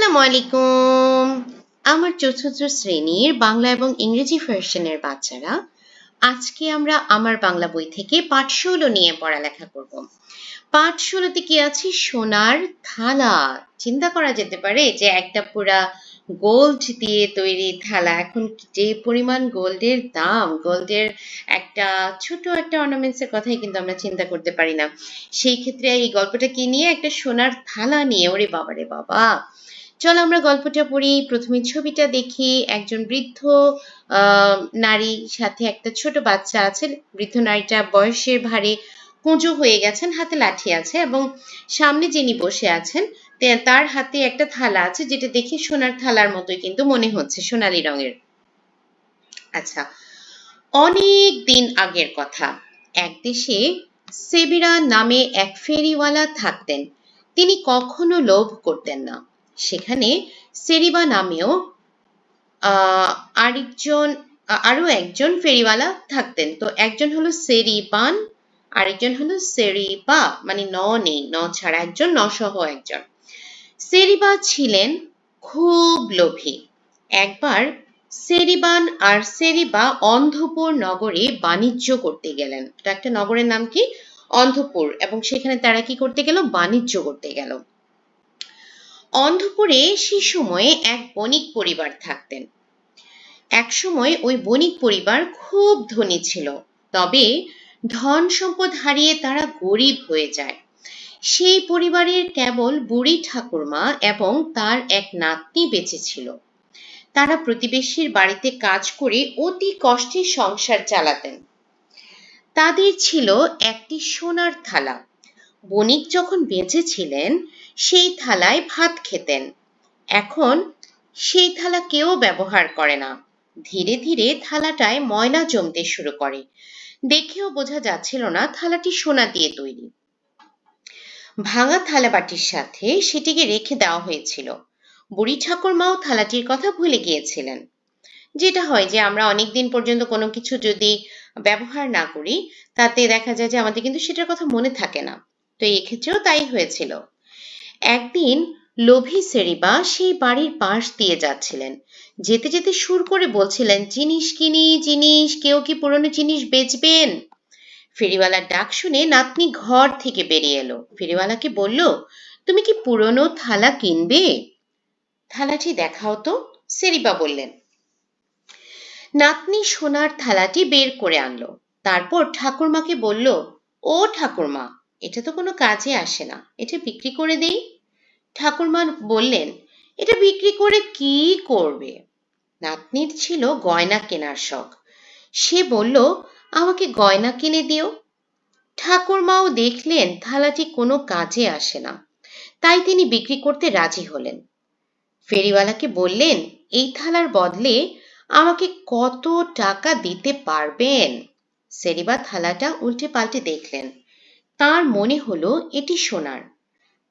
আসসালামু আলাইকুম। আমার চতুর্থ শ্রেণীর বাংলা এবং ইংরেজি ভার্সনের বাচ্চারা, আজকে আমরা আমার বাংলা বই থেকে পাঠ 16 নিয়ে পড়ালেখা করব। পাঠ 16তে কি আছে? সোনার থালা। চিন্তা করা যেতে পারে যে একটা পুরা গোল্ড দিয়ে তৈরি থালা, এখন যে পরিমাণ গোল্ডের দাম, গোল্ডের একটা ছোট একটা অর্নামেন্টস এর কথাই কিন্তু আমরা চিন্তা করতে পারি না। সেই ক্ষেত্রে এই গল্পটা কি নিয়ে? একটা সোনার থালা নিয়ে। ওরে বাবা রে বাবা! চলো আমরা গল্পটা পড়ি। প্রথমে ছবিটা দেখি। একজন বৃদ্ধ নারীর সাথে একটা ছোট বাচ্চা আছে। বৃদ্ধ নারীটা বয়সের ভারে কুঁজো হয়ে গেছেন, হাতে লাঠি আছে এবং সামনে যিনি বসে আছেন তার হাতে একটা থালা আছে, যেটা দেখে সোনার থালার মতোই কিন্তু মনে হচ্ছে, সোনালী রঙের। আচ্ছা, অনেক দিন আগের কথা। এক দেশে সেবিরা নামে এক ফেরিওয়ালা থাকতেন। তিনি কখনো লোভ করতেন না। সেখানে সেরিবা নামেও আরো একজন ফেরিওয়ালা থাকতেন। তো একজন হলো সেরিবান, আরেকজন হলো সেরিবা, মানে ন নেই, ন ছাড়া একজন, ন সহ একজন। সেরিবা ছিলেন খুব লোভী। একবার সেরিবান আর সেরিবা অন্ধপুর নগরে বাণিজ্য করতে গেলেন। তো একটা নগরের নাম কি? অন্ধপুর। এবং সেখানে তারা কি করতে গেল? বাণিজ্য করতে গেল। অন্ধপুরে সে সময়ে এক বণিক পরিবার থাকতেন। একসময় ওই বণিক পরিবার খুব ধনী ছিল, তবে ধন সম্পদ হারিয়ে তারা গরিব হয়ে যায়। সেই পরিবারের কেবল বুড়ি ঠাকুরমা এবং তার এক নাতনি বেঁচে ছিল। তারা প্রতিবেশীর বাড়িতে কাজ করে অতি কষ্টে সংসার চালাতেন। তাদের ছিল একটি সোনার থালা। বণিক যখন বেঁচে ছিলেন সেই থালায় ভাত খেতেন। এখন সেই থালা কেউ ব্যবহার করে না। ধীরে ধীরে থালাটায় ময়লা জমতে শুরু করে। দেখেও বোঝা যাচ্ছিল না থালাটি সোনা দিয়ে তৈরি। ভাঙা থালাবাটির সাথে সেটিকে রেখে দেওয়া হয়েছিল। বুড়ি ঠাকুরমাও থালাটির কথা ভুলে গিয়েছিলেন। যেটা হয় যে আমরা অনেকদিন পর্যন্ত কোনো কিছু যদি ব্যবহার না করি, তাতে দেখা যায় যে আমাদের কিন্তু সেটার কথা মনে থাকে না। তো এক্ষেত্রেও তাই হয়েছিল। একদিন লোভী সেরিবা সেই বাড়ির পাশ দিয়ে যাচ্ছিলেন। যেতে যেতে সুর করে বলছিলেন, জিনিস কিনি, জিনিস, কেউ কি পুরনো জিনিস বেচবেন? ফেরিওয়ালার ডাক শুনে নাতনি ঘর থেকে বেরিয়ে এলো। ফেরিওয়ালাকে বলল, তুমি কি পুরনো থালা কিনবে? থালাটি দেখাও তো, সেরিবা বললেন। নাতনি সোনার থালাটি বের করে আনলো। তারপর ঠাকুরমাকে বলল, ও ঠাকুরমা, এটা তো কোনো কাজে আসে না, এটা বিক্রি করে দেই। ঠাকুরমা বললেন, এটা বিক্রি করে কি করবে? নাতনির ছিল গয়না কেনার শখ। সে বলল, আমাকে গয়না কিনে দিও। ঠাকুরমাও দেখলেন থালাটি কোনো কাজে আসে না, তাই তিনি বিক্রি করতে রাজি হলেন। ফেরিওয়ালাকে বললেন, এই থালার বদলে আমাকে কত টাকা দিতে পারবেন? সেরিবা থালাটা উল্টে পাল্টে দেখলেন। তার মনে হলো এটি সোনার।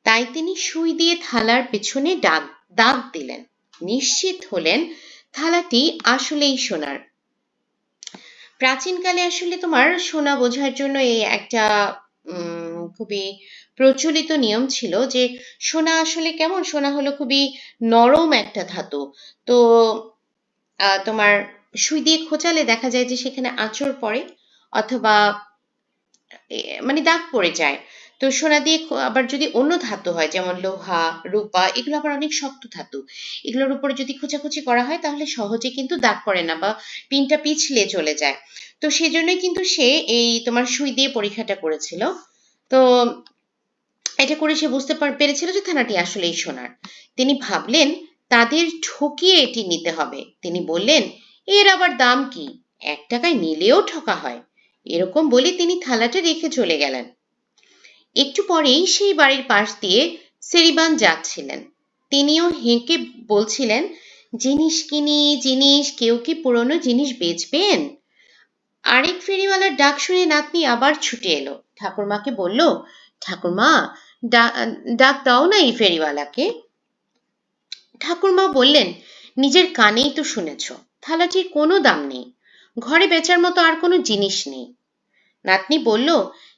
তাই তিনি সুই দিয়ে থালার পেছনে দাগ দিলেন। নিশ্চিত হলেন থালাটি আসলেই সোনার। প্রাচীনকালে আসলে তোমার সোনা বোঝার জন্য এই একটা খুবই প্রচলিত নিয়ম ছিল যে সোনা আসলে কেমন? সোনা হলো খুবই নরম একটা ধাতু। তো তোমার সুই দিয়ে খোঁচালে দেখা যায় যে সেখানে আঁচড় পড়ে, অথবা মানে দাগ পড়ে যায়। তো সোনা দিয়ে আবার যদি অন্য ধাতু হয়, যেমন লোহা, রূপা, এগুলো আবার অনেক শক্ত ধাতু, এগুলোর উপরে যদি খোঁচাখুচি করা হয় তাহলে সহজে কিন্তু দাগ পড়ে না বা পিনটা পিছলে চলে যায়। তো সেজন্যই কিন্তু সে এই তোমার সুই দিয়ে পরীক্ষাটা করেছিল। তো এটা করে সে বুঝতে পেরেছিল যে থানাটি আসলেই সোনার। তিনি ভাবলেন তাদের ঠকিয়ে এটি নিতে হবে। তিনি বললেন, এর আবার দাম কি? 1 টাকায় নিলেও ঠকা হয়। এরকম বলে তিনি থালাটা রেখে চলে গেলেন। একটু পরেই সেই বাড়ির পাশ দিয়ে সেরিবান যাচ্ছিলেন। তিনিও হেঁকে বলছিলেন, জিনিস কিনি, জিনিস, কেউ কি পুরনো জিনিস বেচবেন? আরেক ফেরিওয়ালার ডাক শুনে নাতনি আবার ছুটে এলো। ঠাকুরমাকে বলল, ঠাকুরমা, ডাক দাও না এই ফেরিওয়ালাকে। ঠাকুরমা বললেন, নিজের কানেই তো শুনেছ, থালাটির কোনো দাম নেই, ঘরে বেচার মতো আর কোনো জিনিস নেই। নাতনি বলল,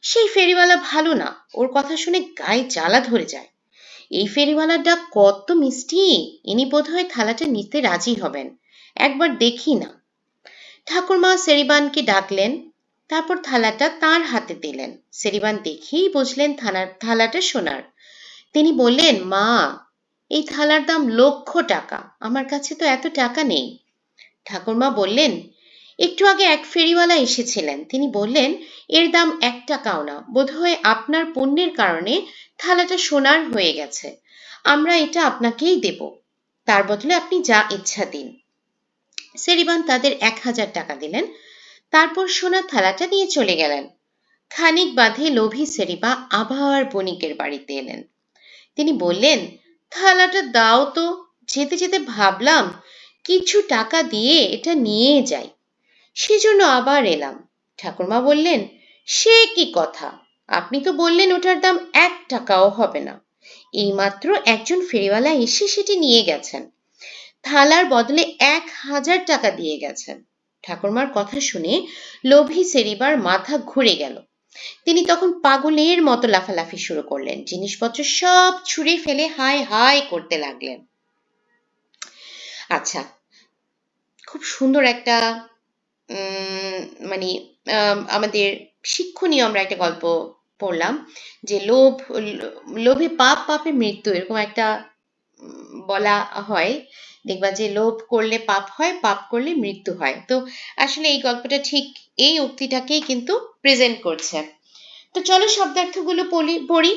সেই ফেরিওয়ালা ভালো না, ওর কথা শুনে গায়ে জ্বালা ধরে যায়। এই ফেরিওয়ালার ডাক কত মিষ্টি, ইনি বোধহয় থালাটা নিতে রাজি হবেন, একবার দেখি না। ঠাকুরমা সেরিবানকে ডাকলেন, তারপর থালাটা তার হাতে দিলেন। সেরিবান দেখেই বুঝলেন থালাটা সোনার। তিনি বললেন, মা, এই থালার দাম লক্ষ টাকা, আমার কাছে তো এত টাকা নেই। ঠাকুরমা বললেন, একটু আগে এক ফেরিওয়ালা এসেছিলেন, তিনি বললেন এর দাম 1 টাকাও না, বোধহয় আপনার পুণ্যের কারণে থালাটা সোনার হয়ে গেছে, আমরা এটা আপনাকেই দেব, তার বদলে আপনি যা ইচ্ছা দিন। সেরিবান তাদের 1000 টাকা দিলেন, তারপর সোনার থালাটা নিয়ে চলে গেলেন। খানিক বাদে লোভী সেরিবা আবার বণিকের বাড়িতে এলেন। তিনি বললেন, থালাটা দাও তো, যেতে যেতে ভাবলাম কিছু টাকা দিয়ে এটা নিয়ে যাই, সেজন্য আবার এলাম। ঠাকুরমা বললেন, সে কি কথা, আপনি তো বললেন ওটার দাম 1 টাকাও হবে না, এইমাত্র একজন ফেরিওয়ালা এসে সেটি নিয়ে গেছেন, থালার বদলে 1000 টাকা দিয়ে গেছেন। ঠাকুরমার কথা শুনে লোভী সেরিবার মাথা ঘুরে গেল। তিনি তখন পাগলের মতো লাফালাফি শুরু করলেন, জিনিসপত্র সব ছুঁড়ে ফেলে হায় হায় করতে লাগলেন। আচ্ছা, খুব সুন্দর একটা মানে আমাদের শিক্ষণীয় আমরা একটা গল্প পড়লাম, যে লোভে পাপ, পাপে মৃত্যু, এরকম একটা বলা হয়। দেখবা যে লোভ করলে পাপ হয়, পাপ করলে মৃত্যু হয়। তো আসলে এই গল্পটা ঠিক এই উক্তিটাকেই কিন্তু প্রেজেন্ট করছে। তো চলো শব্দার্থগুলো পড়ি।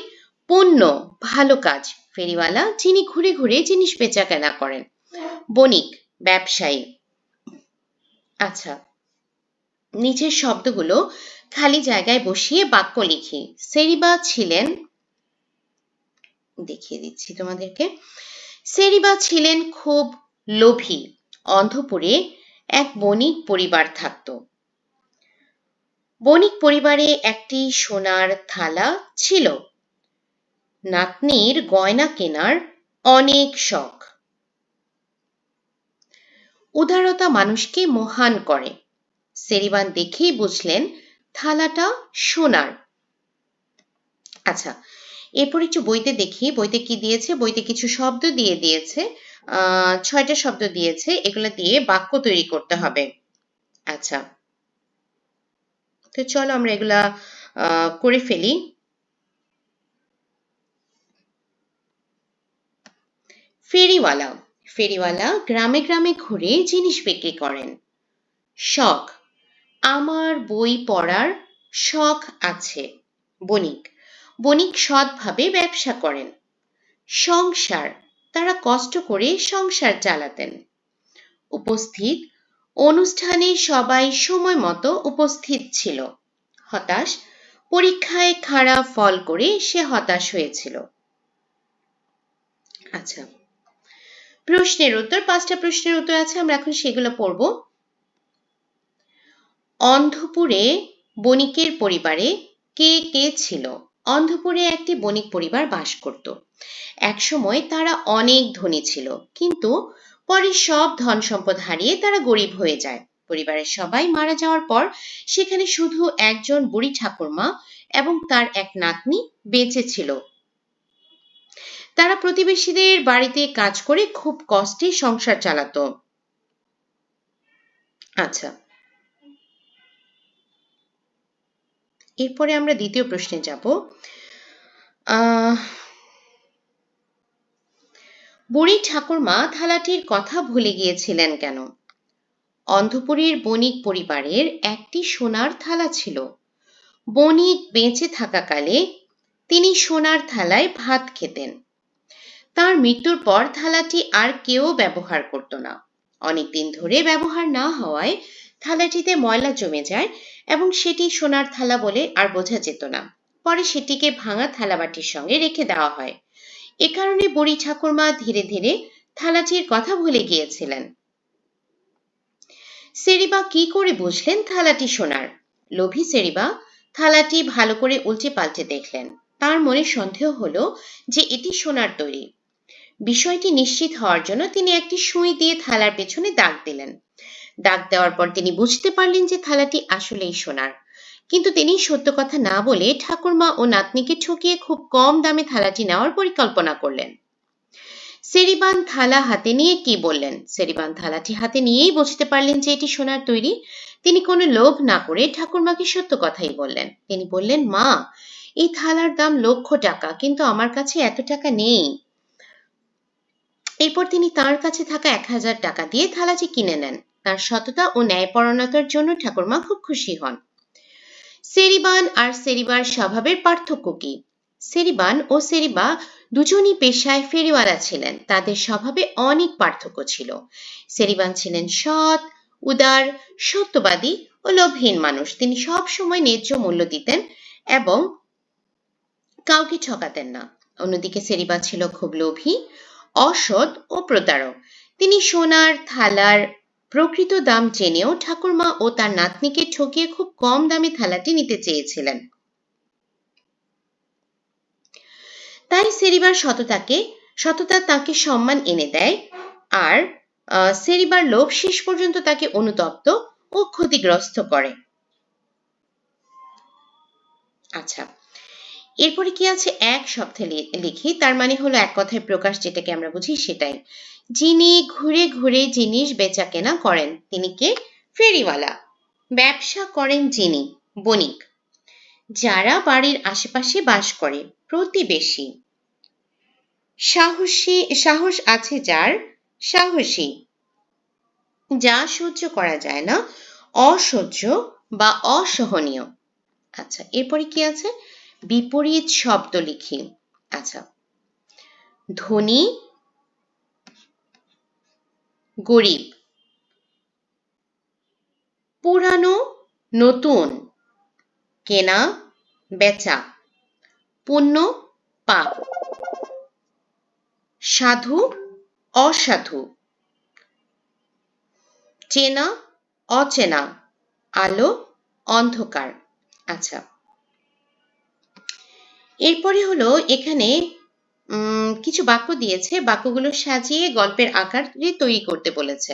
পুণ্য, ভালো কাজ। ফেরিওয়ালা, যিনি ঘুরে ঘুরে জিনিস বেচা কেনা করেন। বণিক, ব্যবসায়ী। আচ্ছা, নিচের শব্দগুলো খালি জায়গায় বসিয়ে বাক্য লিখি। সেরিবা ছিলেন, দেখিয়ে দিচ্ছি তোমাদেরকে, সেরিবা ছিলেন খুব লোভী। অন্ধপুরে এক বণিক পরিবার থাকত। বণিক পরিবারে একটি সোনার থালা ছিল। নাতনির গয়না কেনার অনেক শখ। উদারতা মানুষকে মহান করে। সেরিবান দেখেই বুঝলেন থালাটা সোনার। আচ্ছা, এরপর একটু বইতে দেখি, বইতে কি দিয়েছে। বইতে কিছু শব্দ দিয়ে দিয়েছে, 6টা শব্দ দিয়েছে, এগুলো দিয়ে বাক্য তৈরি করতে হবে। আচ্ছা, তো চলো আমরা এগুলা করে ফেলি। ফেরিওয়ালা, ফেরিওয়ালা গ্রামে গ্রামে ঘুরে জিনিস বিক্রি করেন। শখ, আমার বই পড়ার শখ আছে। বণিক, বণিক সৎভাবে ব্যবসা করেন। সংসার, তারা কষ্ট করে সংসার চালাতেন। উপস্থিত, অনুষ্ঠানে সবাই সময় মতো উপস্থিত ছিল। হতাশ, পরীক্ষায় খারাপ ফল করে সে হতাশ হয়েছিল। আচ্ছা, প্রশ্নের উত্তর, 5টা প্রশ্নের উত্তর আছে, আমরা এখন সেগুলো পড়ব। অন্ধপুরে বণিকের পরিবারে কে কে ছিল? অন্ধপুরে একটি বণিক পরিবার বাস করত। একসময় তারা অনেক ধনী ছিল, কিন্তু পরে সব ধন সম্পদ হারিয়ে তারা গরিব হয়ে যায়। পরিবারের সবাই মারা যাওয়ার পর সেখানে শুধু একজন বুড়ি ঠাকুরমা এবং তার এক নাতনি বেঁচে ছিল। তারা প্রতিবেশীদের বাড়িতে কাজ করে খুব কষ্টে সংসার চালাতো। আচ্ছা, এরপরে আমরা দ্বিতীয় প্রশ্নে যাব। বুড়ি ঠাকুরমা থালাটির কথা ভুলে গিয়েছিলেন কেন? অন্ধপুরের বণিক পরিবারের একটি সোনার থালা ছিল। বণিক বেঁচে থাকাকালে তিনি সোনার থালায় ভাত খেতেন। তার মৃত্যুর পর থালাটি আর কেউ ব্যবহার করত না। অনেকদিন ধরে ব্যবহার না হওয়ায় থালাটিতে ময়লা জমে যায় এবং সেটি সোনার থালা বলে আর বোঝা যেত না। পরে সেটিকে ভাঙা থালাবাটির সঙ্গে রেখে দেওয়া হয়। এ কারণে বুড়ি ঠাকুরমা ধীরে ধীরে থালাটির কথা ভুলে গিয়েছিলেন। সেরিবা কি করে বুঝলেন থালাটি সোনার? লোভী সেরিবা থালাটি ভালো করে উল্টে পাল্টে দেখলেন। তার মনে সন্দেহ হলো যে এটি সোনার তৈরি। বিষয়টি নিশ্চিত হওয়ার জন্য তিনি একটি সুই দিয়ে থালার পেছনে দাগ দিলেন। দাগ দেওয়ার পর তিনি বুঝতে পারলেন যে থালাটি আসলেই সোনার। কিন্তু তিনি সত্য কথা না বলে ঠাকুরমা ও নাতনিকে ঠকিয়ে খুব কম দামে থালাটি নেওয়ার পরিকল্পনা করলেন। সেরিবান থালা হাতে নিয়ে কি বললেন? সেরিবান থালাটি হাতে নিয়েই বুঝতে পারলেন যে এটি সোনার তৈরি। তিনি কোনো লোভ না করে ঠাকুরমাকে সত্য কথাই বললেন। তিনি বললেন, মা, এই থালার দাম লক্ষ টাকা, কিন্তু আমার কাছে এত টাকা নেই। এরপর তিনি তার কাছে থাকা 1000 টাকা দিয়ে থালাটি কিনে নেন। তার সততা ও ন্যায়পরায়ণতার জন্য ঠাকুরমা খুব খুশি হন। সেরিবান আর সেরিবার স্বভাবের পার্থক্য কি? সেরিবান ও সেরিবা দুজনই পেশায় ফেরিওয়ালা ছিলেন। তাদের স্বভাবে অনেক পার্থক্য ছিল। সেরিবান ছিলেন সৎ, উদার, সত্যবাদী ও লোভহীন মানুষ। তিনি সব সময় ন্যায্য মূল্য দিতেন এবং কাউকে ঠকাতেন না। অন্যদিকে সেরিবা ছিল খুব লোভী, অসৎ ও প্রতারক। তিনি সোনার থালার প্রকৃত দাম জেনেও ঠাকুরমা ও তার নাতনিকে ঠকিয়ে খুব কম দামে থালাটি নিতে চেয়েছিলেন। তাই সেরিবার সততা তাকে সম্মান এনে দেয়, আর সেরিবার লোভ শেষ পর্যন্ত তাকে অনুতপ্ত ও ক্ষতিগ্রস্ত করে। আচ্ছা, এরপরে কি আছে? এক শব্দে লিখি, তার মানে হলো এক কথায় প্রকাশ, যেটাকে আমরা বুঝি সেটাই। যিনি ঘুরে ঘুরে জিনিস বেচা কেনা করেন তিনি কে? ফেরিওয়ালা। ব্যবসা করেন যিনি, বণিক। যারা বাড়ির আশেপাশে বাস করে, প্রতিবেশী। সাহস আছে যার, সাহসী। যা সহ্য করা যায় না, অসহ্য বা অসহনীয়। আচ্ছা, এরপরে কি আছে? বিপরীত শব্দ লিখি। আচ্ছা, ধনী, গরিব। পুরানো, নতুন। কেনা, বেচা। পুণ্য, পাপ। সাধু, অসাধু। চেনা, অচেনা। আলো, অন্ধকার। আচ্ছা, এরপরে হলো এখানে কিছু বাক্য দিয়েছে, বাক্যগুলো সাজিয়ে গল্পের আকারে তৈরি করতে বলেছে।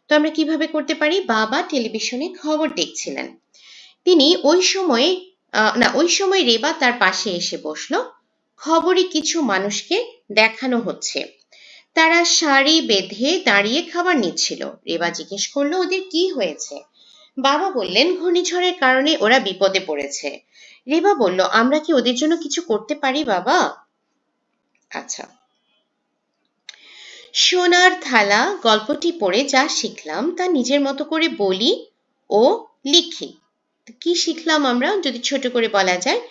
তো আমরা কিভাবে করতে পারি? বাবা টেলিভিশনে খবর দেখছিলেন। তিনি ওই সময় রেবা তার পাশে এসে বসলো। খবরে কিছু মানুষকে দেখানো হচ্ছে। তারা সারি বেঁধে দাঁড়িয়ে খাবার নিচ্ছিল। রেবা জিজ্ঞেস করলো, ওদের কি হয়েছে? বাবা বললেন, ঘূর্ণিঝড়ের কারণে ওরা বিপদে পড়েছে। রেবা বলল, আমরা কি ওদের জন্য কিছু করতে পারি বাবা? আচ্ছা, সোনার থালা গল্পটি পড়ে যা শিখলাম তা নিজের মতো করে বলি ও লিখি। কি শিখলাম আমরা যদি ছোট করে বলা যায়?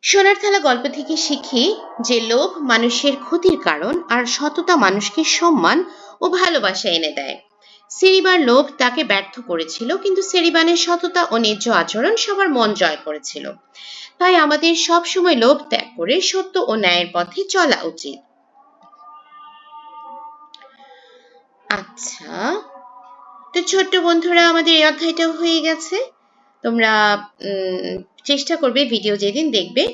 সোনার থালা গল্প থেকে শিখি যে লোভ মানুষের ক্ষতির কারণ, আর সততা মানুষকে সম্মান ও ভালোবাসা এনে দেয়। সেরিবার লোভ তাকে ব্যর্থ করেছিল, কিন্তু সেরিবানের সততা ও ন্যায্য আচরণ সবার মন জয় করেছিল। তাই আমাদের সব সময় লোভ ত্যাগ করে সত্য ও ন্যায়ের পথে চলা উচিত। আচ্ছা, তো ছোট্ট বন্ধুরা, আমাদের এই অধ্যায়টা হয়ে গেছে। তোমরা চেষ্টা করবে ভিডিও যেদিন দেখবে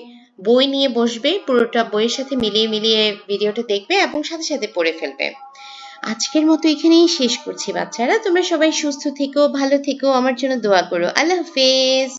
বই নিয়ে বসবে, পুরোটা বইয়ের সাথে মিলিয়ে ভিডিওটা দেখবে এবং সাথে সাথে পড়ে ফেলবে। আজকের মতো এখানেই শেষ করছি বাচ্চারা। তোমরা সবাই সুস্থ থেকো, ভালো থেকো, আমার জন্য দোয়া করো। আল্লাহ হাফেজ।